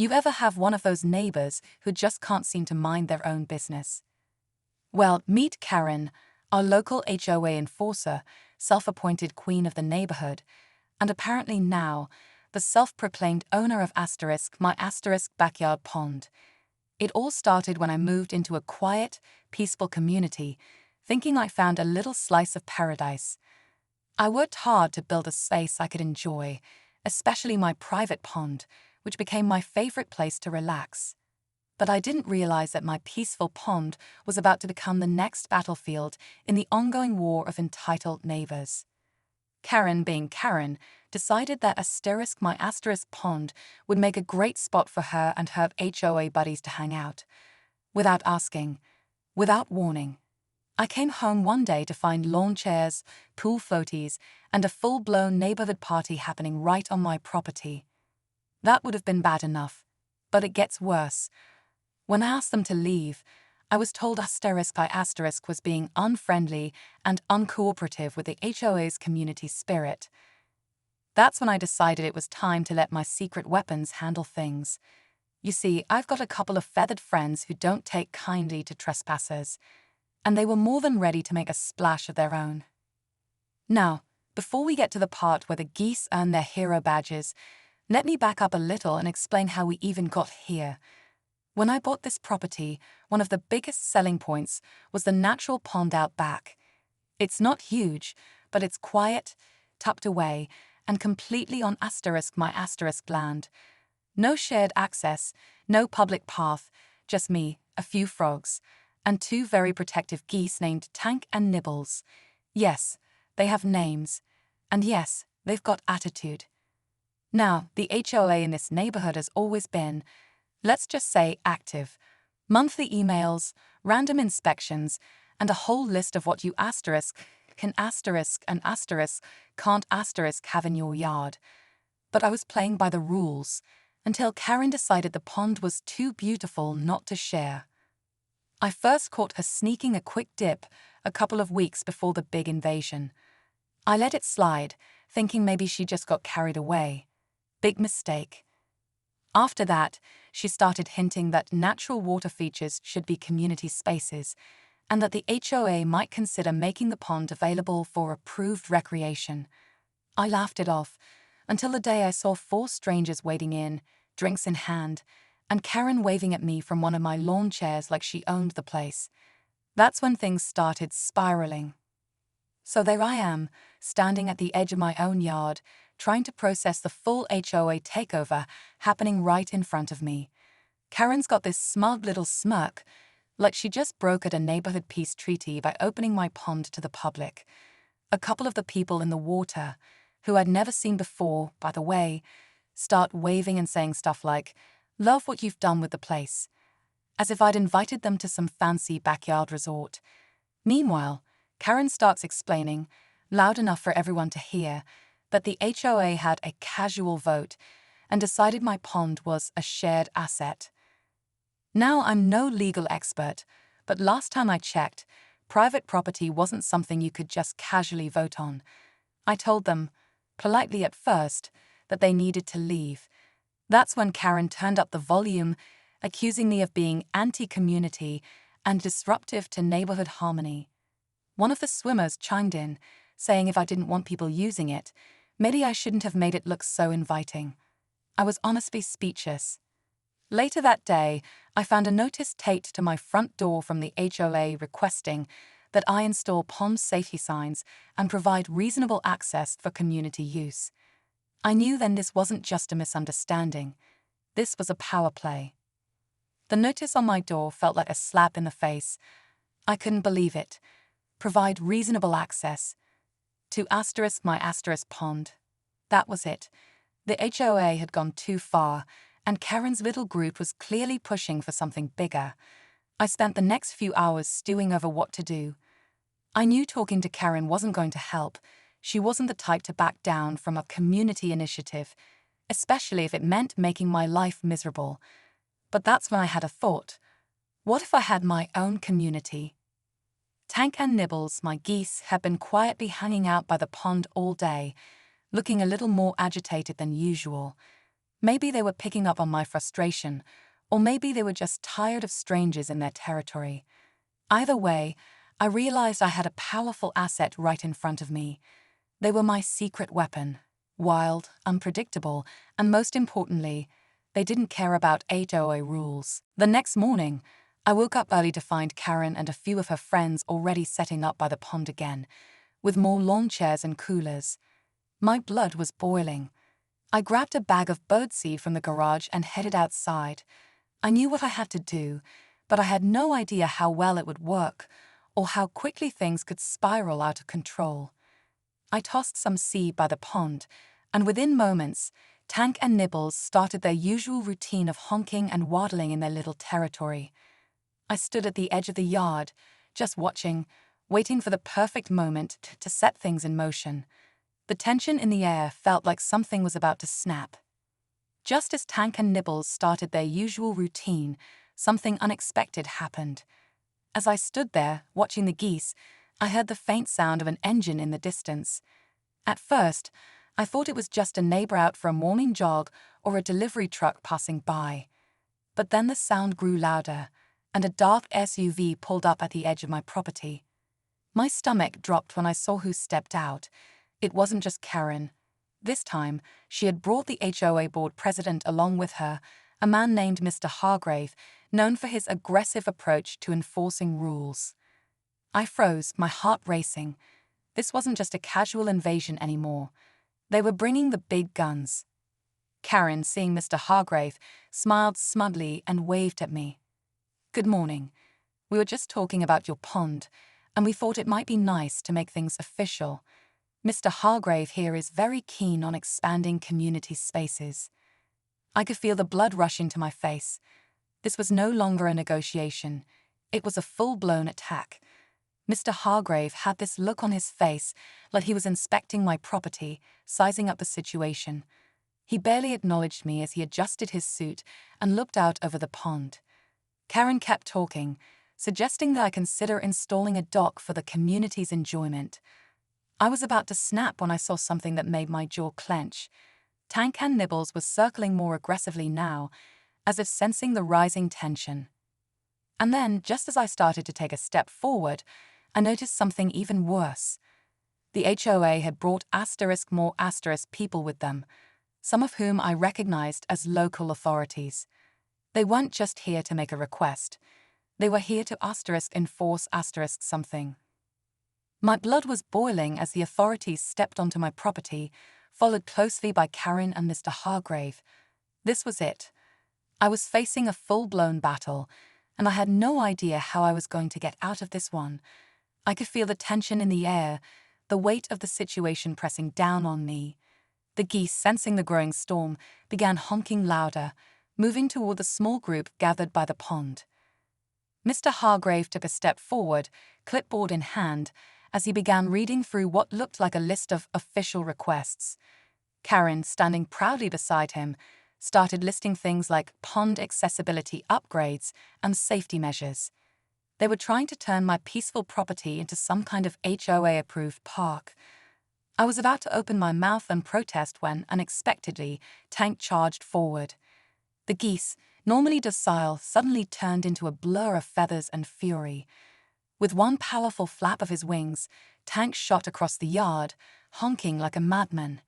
You ever have one of those neighbors who just can't seem to mind their own business? Well, meet Karen, our local HOA enforcer, self-appointed queen of the neighborhood, and apparently now the self-proclaimed owner of my backyard pond. It all started when I moved into a quiet, peaceful community, thinking I found a little slice of paradise. I worked hard to build a space I could enjoy, especially my private pond, which became my favorite place to relax. But I didn't realize that my peaceful pond was about to become the next battlefield in the ongoing war of entitled neighbors. Karen, being Karen, decided that my pond would make a great spot for her and her HOA buddies to hang out. Without asking, without warning, I came home one day to find lawn chairs, pool floaties, and a full-blown neighborhood party happening right on my property. That would have been bad enough, but it gets worse. When I asked them to leave, I was told was being unfriendly and uncooperative with the HOA's community spirit. That's when I decided it was time to let my secret weapons handle things. You see, I've got a couple of feathered friends who don't take kindly to trespassers, and they were more than ready to make a splash of their own. Now, before we get to the part where the geese earn their hero badges, let me back up a little and explain how we even got here. When I bought this property, one of the biggest selling points was the natural pond out back. It's not huge, but it's quiet, tucked away, and completely on my land. No shared access, no public path, just me, a few frogs, and two very protective geese named Tank and Nibbles. Yes, they have names, and yes, they've got attitude. Now, the HOA in this neighborhood has always been, let's just say, active. Monthly emails, random inspections, and a whole list of what you can't have in your yard. But I was playing by the rules, until Karen decided the pond was too beautiful not to share. I first caught her sneaking a quick dip a couple of weeks before the big invasion. I let it slide, thinking maybe she just got carried away. Big mistake. After that, she started hinting that natural water features should be community spaces, and that the HOA might consider making the pond available for approved recreation. I laughed it off, until the day I saw 4 strangers wading in, drinks in hand, and Karen waving at me from one of my lawn chairs like she owned the place. That's when things started spiraling. So there I am, standing at the edge of my own yard, trying to process the full HOA takeover happening right in front of me. Karen's got this smug little smirk, like she just brokered a neighborhood peace treaty by opening my pond to the public. A couple of the people in the water, who I'd never seen before, by the way, start waving and saying stuff like, "Love what you've done with the place," as if I'd invited them to some fancy backyard resort. Meanwhile, Karen starts explaining, loud enough for everyone to hear, that the HOA had a casual vote and decided my pond was a shared asset. Now, I'm no legal expert, but last time I checked, private property wasn't something you could just casually vote on. I told them, politely at first, that they needed to leave. That's when Karen turned up the volume, accusing me of being anti-community and disruptive to neighborhood harmony. One of the swimmers chimed in, saying if I didn't want people using it, maybe I shouldn't have made it look so inviting. I was honestly speechless. Later that day, I found a notice taped to my front door from the HOA requesting that I install pond safety signs and provide reasonable access for community use. I knew then this wasn't just a misunderstanding. This was a power play. The notice on my door felt like a slap in the face. I couldn't believe it. Provide reasonable access to my pond. That was it. The HOA had gone too far, and Karen's little group was clearly pushing for something bigger. I spent the next few hours stewing over what to do. I knew talking to Karen wasn't going to help. She wasn't the type to back down from a community initiative, especially if it meant making my life miserable. But that's when I had a thought. What if I had my own community? Tank and Nibbles, my geese, had been quietly hanging out by the pond all day, looking a little more agitated than usual. Maybe they were picking up on my frustration, or maybe they were just tired of strangers in their territory. Either way, I realized I had a powerful asset right in front of me. They were my secret weapon. Wild, unpredictable, and most importantly, they didn't care about HOA rules. The next morning, I woke up early to find Karen and a few of her friends already setting up by the pond again, with more lawn chairs and coolers. My blood was boiling. I grabbed a bag of birdseed from the garage and headed outside. I knew what I had to do, but I had no idea how well it would work, or how quickly things could spiral out of control. I tossed some seed by the pond, and within moments, Tank and Nibbles started their usual routine of honking and waddling in their little territory. I stood at the edge of the yard, just watching, waiting for the perfect moment to set things in motion. The tension in the air felt like something was about to snap. Just as Tank and Nibbles started their usual routine, something unexpected happened. As I stood there, watching the geese, I heard the faint sound of an engine in the distance. At first, I thought it was just a neighbor out for a morning jog or a delivery truck passing by. But then the sound grew louder, and a dark SUV pulled up at the edge of my property. My stomach dropped when I saw who stepped out. It wasn't just Karen. This time, she had brought the HOA board president along with her, a man named Mr. Hargrave, known for his aggressive approach to enforcing rules. I froze, my heart racing. This wasn't just a casual invasion anymore. They were bringing the big guns. Karen, seeing Mr. Hargrave, smiled smugly and waved at me. "Good morning. We were just talking about your pond, and we thought it might be nice to make things official. Mr. Hargrave here is very keen on expanding community spaces." I could feel the blood rushing to my face. This was no longer a negotiation. It was a full-blown attack. Mr. Hargrave had this look on his face like he was inspecting my property, sizing up the situation. He barely acknowledged me as he adjusted his suit and looked out over the pond. Karen kept talking, suggesting that I consider installing a dock for the community's enjoyment. I was about to snap when I saw something that made my jaw clench. Tank and Nibbles was circling more aggressively now, as if sensing the rising tension. And then, just as I started to take a step forward, I noticed something even worse. The HOA had brought more people with them, some of whom I recognized as local authorities. They weren't just here to make a request. They were here to enforce something. My blood was boiling as the authorities stepped onto my property, followed closely by Karen and Mr. Hargrave. This was it. I was facing a full-blown battle, and I had no idea how I was going to get out of this one. I could feel the tension in the air, the weight of the situation pressing down on me. The geese, sensing the growing storm, began honking louder, moving toward the small group gathered by the pond. Mr. Hargrave took a step forward, clipboard in hand, as he began reading through what looked like a list of official requests. Karen, standing proudly beside him, started listing things like pond accessibility upgrades and safety measures. They were trying to turn my peaceful property into some kind of HOA-approved park. I was about to open my mouth and protest when, unexpectedly, Tank charged forward. The geese, normally docile, suddenly turned into a blur of feathers and fury. With one powerful flap of his wings, Tank shot across the yard, honking like a madman.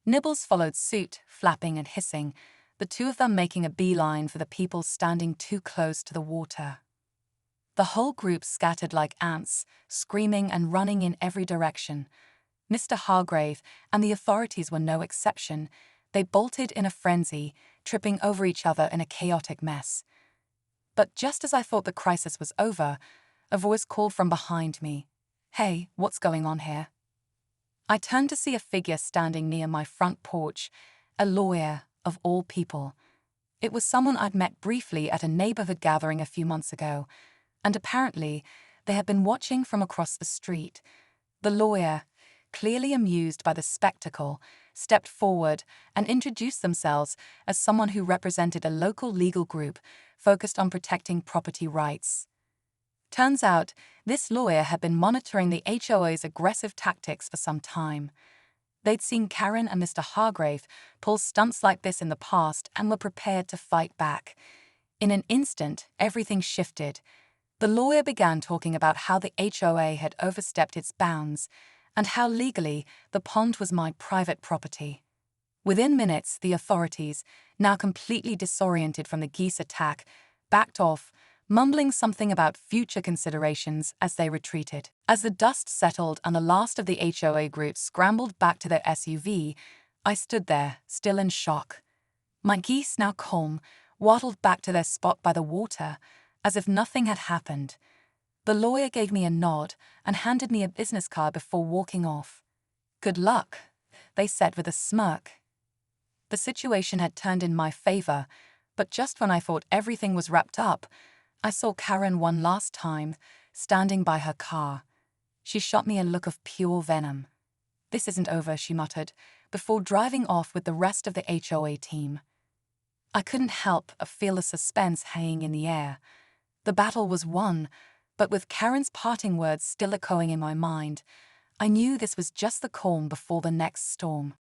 Nibbles followed suit, flapping and hissing, the two of them making a beeline for the people standing too close to the water. The whole group scattered like ants, screaming and running in every direction. Mr. Hargrave and the authorities were no exception. They bolted in a frenzy, tripping over each other in a chaotic mess. But just as I thought the crisis was over, a voice called from behind me. "Hey, what's going on here?" I turned to see a figure standing near my front porch, a lawyer, of all people. It was someone I'd met briefly at a neighborhood gathering a few months ago, and apparently they had been watching from across the street. The lawyer, clearly amused by the spectacle, stepped forward and introduced themselves as someone who represented a local legal group focused on protecting property rights. Turns out, this lawyer had been monitoring the HOA's aggressive tactics for some time. They'd seen Karen and Mr. Hargrave pull stunts like this in the past and were prepared to fight back. In an instant, everything shifted. The lawyer began talking about how the HOA had overstepped its bounds and how legally the pond was my private property. Within minutes, the authorities, now completely disoriented from the Geese attack, backed off, mumbling something about future considerations as they retreated. As the dust settled and the last of the HOA group scrambled back to their SUV, I stood there, still in shock. My geese, now calm, waddled back to their spot by the water, as if nothing had happened. The lawyer gave me a nod and handed me a business card before walking off. "Good luck," they said with a smirk. The situation had turned in my favor, but just when I thought everything was wrapped up, I saw Karen one last time, standing by her car. She shot me a look of pure venom. "This isn't over," she muttered, before driving off with the rest of the HOA team. I couldn't help but feel the suspense hanging in the air. The battle was won, but with Karen's parting words still echoing in my mind, I knew this was just the calm before the next storm.